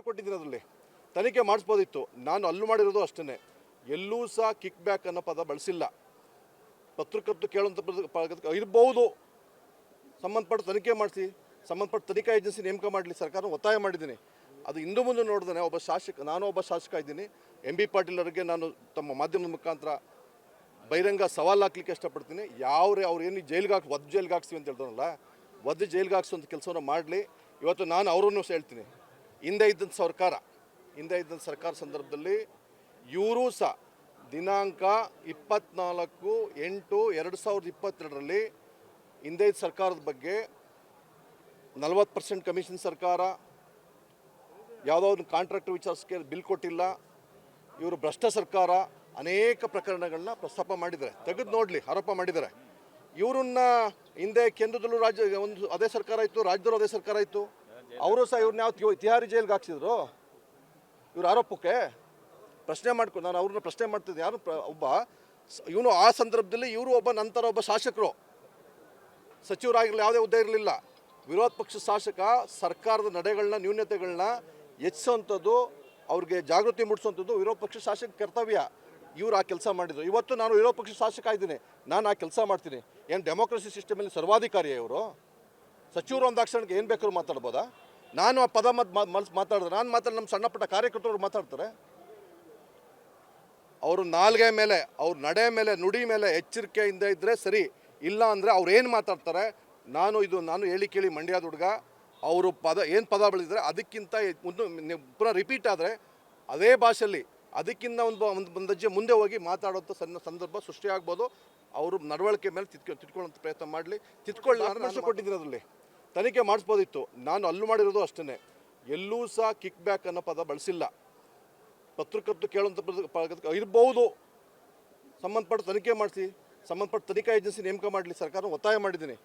ಕೊಟ್ಟಿದ್ದೀನಿ, ಅದರಲ್ಲಿ ತನಿಖೆ ಮಾಡಿಸ್ಬೋದಿತ್ತು. ನಾನು ಅಲ್ಲೂ ಮಾಡಿರೋದು ಅಷ್ಟೇ, ಎಲ್ಲೂ ಸಹ ಕಿಕ್ ಬ್ಯಾಕ್ ಅನ್ನೋ ಪದ ಬಳಸಿಲ್ಲ. ಪತ್ರಕರ್ತರು ಕೇಳುವಂಥ ಇರ್ಬೋದು, ಸಂಬಂಧಪಟ್ಟ ತನಿಖೆ ಮಾಡಿಸಿ, ಸಂಬಂಧಪಟ್ಟ ತನಿಖಾ ಏಜೆನ್ಸಿ ನೇಮಕ ಮಾಡಲಿ, ಸರ್ಕಾರ ಒತ್ತಾಯ ಮಾಡಿದ್ದೀನಿ. ಅದು ಇಂದು ಮುಂದೆ ನೋಡಿದ್ರೆ ನಾನು ಒಬ್ಬ ಶಾಸಕ ಇದ್ದೀನಿ. MB ಪಾಟೀಲ್ ಅವರಿಗೆ ನಾನು ತಮ್ಮ ಮಾಧ್ಯಮದ ಮುಖಾಂತರ ಬಹಿರಂಗ ಸವಾಲು ಹಾಕ್ಲಿಕ್ಕೆ ಇಷ್ಟಪಡ್ತೀನಿ. ಅವ್ರು ಏನು ಒದ್ದು ಜೈಲಿಗೆ ಹಾಕ್ಸ್ತೀವಿ ಅಂತ ಹೇಳ್ತಾರಲ್ಲ, ಒದ್ದು ಜೈಲಿಗೆ ಹಾಕ್ಸುವಂಥ ಕೆಲಸವನ್ನು ಮಾಡಲಿ. ಇವತ್ತು ನಾನು ಅವರನ್ನು ಹೇಳ್ತೀನಿ, ಹಿಂದೆ ಇದ್ದಂಥ ಸರ್ಕಾರ ಸಂದರ್ಭದಲ್ಲಿ ಇವರು ಸಹ ದಿನಾಂಕ 24/8/2022 ಹಿಂದೆ ಇದ್ದ ಸರ್ಕಾರದ ಬಗ್ಗೆ 40% ಕಮಿಷನ್ ಸರ್ಕಾರ, ಯಾವುದೋ ಒಂದು ಕಾಂಟ್ರಾಕ್ಟ್ ವಿಚಾರಿಸಕ್ಕೆ ಬಿಲ್ ಕೊಟ್ಟಿಲ್ಲ, ಇವರು ಭ್ರಷ್ಟ ಸರ್ಕಾರ, ಅನೇಕ ಪ್ರಕರಣಗಳನ್ನ ಪ್ರಸ್ತಾಪ ಮಾಡಿದ್ದಾರೆ. ತೆಗೆದು ನೋಡಲಿ, ಆರೋಪ ಮಾಡಿದ್ದಾರೆ. ಇವರನ್ನ ಹಿಂದೆ ಕೇಂದ್ರದಲ್ಲೂ ಅದೇ ಸರ್ಕಾರ ಇತ್ತು, ರಾಜ್ಯದಲ್ಲೂ ಅದೇ ಸರ್ಕಾರ ಇತ್ತು. ಅವರು ಸಹ ಇವ್ರನ್ನ ಯಾವ ತಿಹಾರಿ ಜೈಲಿಗೆ ಹಾಕ್ಸಿದ್ರು ಇವ್ರ ಆರೋಪಕ್ಕೆ? ಪ್ರಶ್ನೆ ಮಾಡ್ಕೊಂಡು ನಾನು ಅವ್ರನ್ನ ಪ್ರಶ್ನೆ ಮಾಡ್ತಿದ್ದೆ. ಯಾರು ಇವನು ಆ ಸಂದರ್ಭದಲ್ಲಿ ಇವರು ನಂತರ ಒಬ್ಬ ಶಾಸಕರು, ಸಚಿವರಾಗಿರಲಿ, ಯಾವುದೇ ಹುದ್ದೆ ಇರಲಿಲ್ಲ. ವಿರೋಧ ಪಕ್ಷ ಶಾಸಕ ಸರ್ಕಾರದ ನಡೆಗಳನ್ನ, ನ್ಯೂನತೆಗಳನ್ನ ಹೆಚ್ಚಿಸುವಂಥದ್ದು, ಅವ್ರಿಗೆ ಜಾಗೃತಿ ಮೂಡಿಸುವಂಥದ್ದು ವಿರೋಧ ಪಕ್ಷ ಶಾಸಕ ಕರ್ತವ್ಯ. ಇವ್ರು ಆ ಕೆಲಸ ಮಾಡಿದರು. ಇವತ್ತು ನಾನು ವಿರೋಧ ಪಕ್ಷ ಶಾಸಕ ಇದ್ದೀನಿ, ನಾನು ಆ ಕೆಲಸ ಮಾಡ್ತೀನಿ. ಏನು ಡೆಮೋಕ್ರಸಿ ಸಿಸ್ಟಮಲ್ಲಿ ಸರ್ವಾಧಿಕಾರಿ ಇವರು? ಸಚಿವರು ಒಂದು ಅಕ್ಷರಕ್ಕೆ ಏನು ಬೇಕಾದ್ರೂ ಮಾತಾಡ್ಬೋದಾ? ನಾನು ಆ ಪದ ಮಾತಾಡಿದ್ರೆ ನಾನು ನಮ್ಮ ಸಣ್ಣ ಪುಟ್ಟ ಕಾರ್ಯಕರ್ತರು ಮಾತಾಡ್ತಾರೆ. ಅವರು ನಾಲ್ಗೆ ಮೇಲೆ, ಅವ್ರ ನಡೆ ಮೇಲೆ, ನುಡಿ ಮೇಲೆ ಎಚ್ಚರಿಕೆಯಿಂದ ಇದ್ದರೆ ಸರಿ. ಇಲ್ಲ ಅಂದರೆ ಅವ್ರು ಏನು ಮಾತಾಡ್ತಾರೆ, ನಾನು ಹೇಳಿ ಕೇಳಿ ಮಂಡ್ಯದ ಹುಡುಗ, ಅವರು ಏನು ಪದ ಬೆಳೆದಿದ್ದಾರೆ ಅದಕ್ಕಿಂತ ಪುನಃ ರಿಪೀಟ್ ಆದರೆ ಅದೇ ಭಾಷೆಯಲ್ಲಿ ಅದಕ್ಕಿಂತ ಒಂದು ಹೆಜ್ಜೆ ಮುಂದೆ ಹೋಗಿ ಮಾತಾಡೋಂಥ ಸಂದರ್ಭ ಸೃಷ್ಟಿಯಾಗ್ಬೋದು. ಅವರು ನಡವಳಿಕೆ ಮೇಲೆ ತಿದ್ಕೊಳ್ಳೋಂಥ ಪ್ರಯತ್ನ ಮಾಡಲಿ. ಕೊಟ್ಟಿದ್ದೀನಿ, ಅದರಲ್ಲಿ ತನಿಖೆ ಮಾಡಿಸ್ಬೋದಿತ್ತು. ನಾನು ಅಲ್ಲೂ ಮಾಡಿರೋದು ಅಷ್ಟೇ, ಎಲ್ಲೂ ಸಹ ಕಿಕ್ ಬ್ಯಾಕ್ ಅನ್ನೋ ಪದ ಬಳಸಿಲ್ಲ. ಪತ್ರಕರ್ತರು ಕೇಳುವಂಥ ಇರ್ಬೋದು, ಸಂಬಂಧಪಟ್ಟ ತನಿಖೆ ಮಾಡಿಸಿ, ಸಂಬಂಧಪಟ್ಟ ತನಿಖಾ ಏಜೆನ್ಸಿ ನೇಮಕ ಮಾಡಲಿ, ಸರ್ಕಾರ ಒತ್ತಾಯ ಮಾಡಿದ್ದೀನಿ.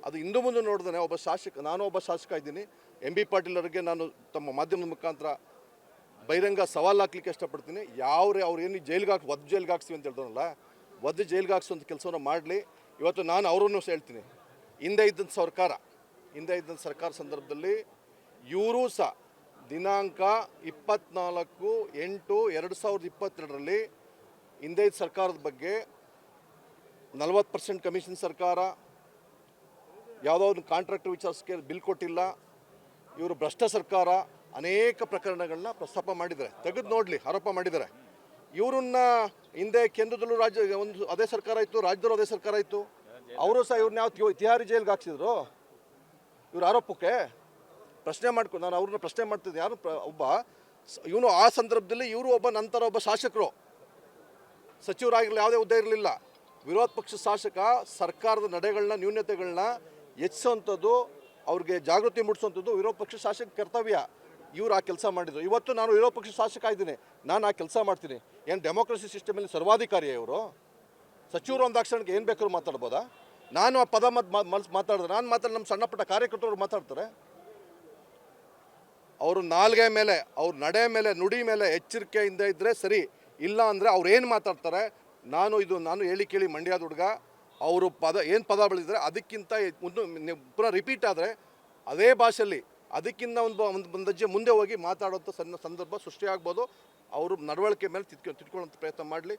ಅದು ಇಂದು ಮುಂದೆ ನೋಡಿದ್ರೆ ನಾನು ಒಬ್ಬ ಶಾಸಕ ಇದ್ದೀನಿ. MB ಪಾಟೀಲ್ ಅವರಿಗೆ ನಾನು ತಮ್ಮ ಮಾಧ್ಯಮದ ಮುಖಾಂತರ ಬಹಿರಂಗ ಸವಾಲು ಹಾಕ್ಲಿಕ್ಕೆ ಇಷ್ಟಪಡ್ತೀನಿ. ಅವ್ರು ಏನು ಒದ್ದು ಜೈಲಿಗೆ ಹಾಕ್ಸ್ತೀವಿ ಅಂತ ಹೇಳ್ತಾರಲ್ಲ, ಒದ್ದು ಜೈಲಿಗೆ ಹಾಕ್ಸುವಂಥ ಕೆಲಸವನ್ನು ಮಾಡಲಿ. ಇವತ್ತು ನಾನು ಅವರನ್ನು ಹೇಳ್ತೀನಿ, ಹಿಂದೆ ಇದ್ದಂಥ ಸರ್ಕಾರ ಸಂದರ್ಭದಲ್ಲಿ ಇವರು ಸಹ ದಿನಾಂಕ 24/8/2022 ಹಿಂದೆ ಇದ್ದ ಸರ್ಕಾರದ ಬಗ್ಗೆ 40% ಕಮಿಷನ್ ಸರ್ಕಾರ, ಯಾವುದೋ ಒಂದು ಕಾಂಟ್ರಾಕ್ಟ್ ವಿಚಾರಿಸಕ್ಕೆ ಬಿಲ್ ಕೊಟ್ಟಿಲ್ಲ, ಇವರು ಭ್ರಷ್ಟ ಸರ್ಕಾರ, ಅನೇಕ ಪ್ರಕರಣಗಳನ್ನ ಪ್ರಸ್ತಾಪ ಮಾಡಿದ್ದಾರೆ. ತೆಗೆದು ನೋಡಲಿ, ಆರೋಪ ಮಾಡಿದ್ದಾರೆ. ಇವರನ್ನ ಹಿಂದೆ ಕೇಂದ್ರದಲ್ಲೂ ಅದೇ ಸರ್ಕಾರ ಇತ್ತು, ರಾಜ್ಯದಲ್ಲೂ ಅದೇ ಸರ್ಕಾರ ಇತ್ತು. ಅವರು ಸಹ ಇವ್ರನ್ನ ಯಾವ ತಿಹಾರಿ ಜೈಲಿಗೆ ಹಾಕ್ಸಿದ್ರು ಇವ್ರ ಆರೋಪಕ್ಕೆ? ಪ್ರಶ್ನೆ ಮಾಡ್ಕೊಂಡು ನಾನು ಅವ್ರನ್ನ ಪ್ರಶ್ನೆ ಮಾಡ್ತಿದ್ದೆ. ಯಾರು ಇವನು ಆ ಸಂದರ್ಭದಲ್ಲಿ ಇವರು ನಂತರ ಒಬ್ಬ ಶಾಸಕರು, ಸಚಿವರಾಗಿರಲಿ, ಯಾವುದೇ ಹುದ್ದೆ ಇರಲಿಲ್ಲ. ವಿರೋಧ ಪಕ್ಷ ಶಾಸಕ ಸರ್ಕಾರದ ನಡೆಗಳನ್ನ, ನ್ಯೂನತೆಗಳನ್ನ ಹೆಚ್ಚಿಸುವಂಥದ್ದು, ಅವ್ರಿಗೆ ಜಾಗೃತಿ ಮೂಡಿಸುವಂಥದ್ದು ವಿರೋಧ ಪಕ್ಷ ಶಾಸಕ ಕರ್ತವ್ಯ. ಇವ್ರು ಆ ಕೆಲಸ ಮಾಡಿದರು. ಇವತ್ತು ನಾನು ವಿರೋಧ ಪಕ್ಷ ಶಾಸಕ ಇದ್ದೀನಿ, ನಾನು ಆ ಕೆಲಸ ಮಾಡ್ತೀನಿ. ಏನು ಡೆಮೋಕ್ರಸಿ ಸಿಸ್ಟಮಲ್ಲಿ ಸರ್ವಾಧಿಕಾರಿ ಇವರು? ಸಚಿವರು ಒಂದು ಅಕ್ಷರಕ್ಕೆ ಏನು ಬೇಕಾದ್ರೂ ಮಾತಾಡ್ಬೋದಾ? ನಾನು ಆ ಪದ ಮಾತಾಡಿದ್ರೆ ನಾನು ನಮ್ಮ ಸಣ್ಣ ಪುಟ್ಟ ಕಾರ್ಯಕರ್ತರು ಮಾತಾಡ್ತಾರೆ. ಅವರು ನಾಲ್ಗೆ ಮೇಲೆ, ಅವ್ರ ನಡೆ ಮೇಲೆ, ನುಡಿ ಮೇಲೆ ಎಚ್ಚರಿಕೆಯಿಂದ ಇದ್ದರೆ ಸರಿ. ಇಲ್ಲ ಅಂದರೆ ಅವ್ರು ಏನು ಮಾತಾಡ್ತಾರೆ, ನಾನು ಹೇಳಿ ಕೇಳಿ ಮಂಡ್ಯದ ಹುಡುಗ, ಅವರು ಏನು ಪದ ಬೆಳೆದಿದ್ದಾರೆ ಅದಕ್ಕಿಂತ ಪುನಃ ರಿಪೀಟ್ ಆದರೆ ಅದೇ ಭಾಷೆಯಲ್ಲಿ ಅದಕ್ಕಿಂತ ಒಂದು ಹೆಜ್ಜೆ ಮುಂದೆ ಹೋಗಿ ಮಾತಾಡೋಂಥ ಸಂದರ್ಭ ಸೃಷ್ಟಿಯಾಗ್ಬೋದು. ಅವರು ನಡವಳಿಕೆ ಮೇಲೆ ತಿದ್ಕೊಳ್ಳೋಂಥ ಪ್ರಯತ್ನ ಮಾಡಲಿ.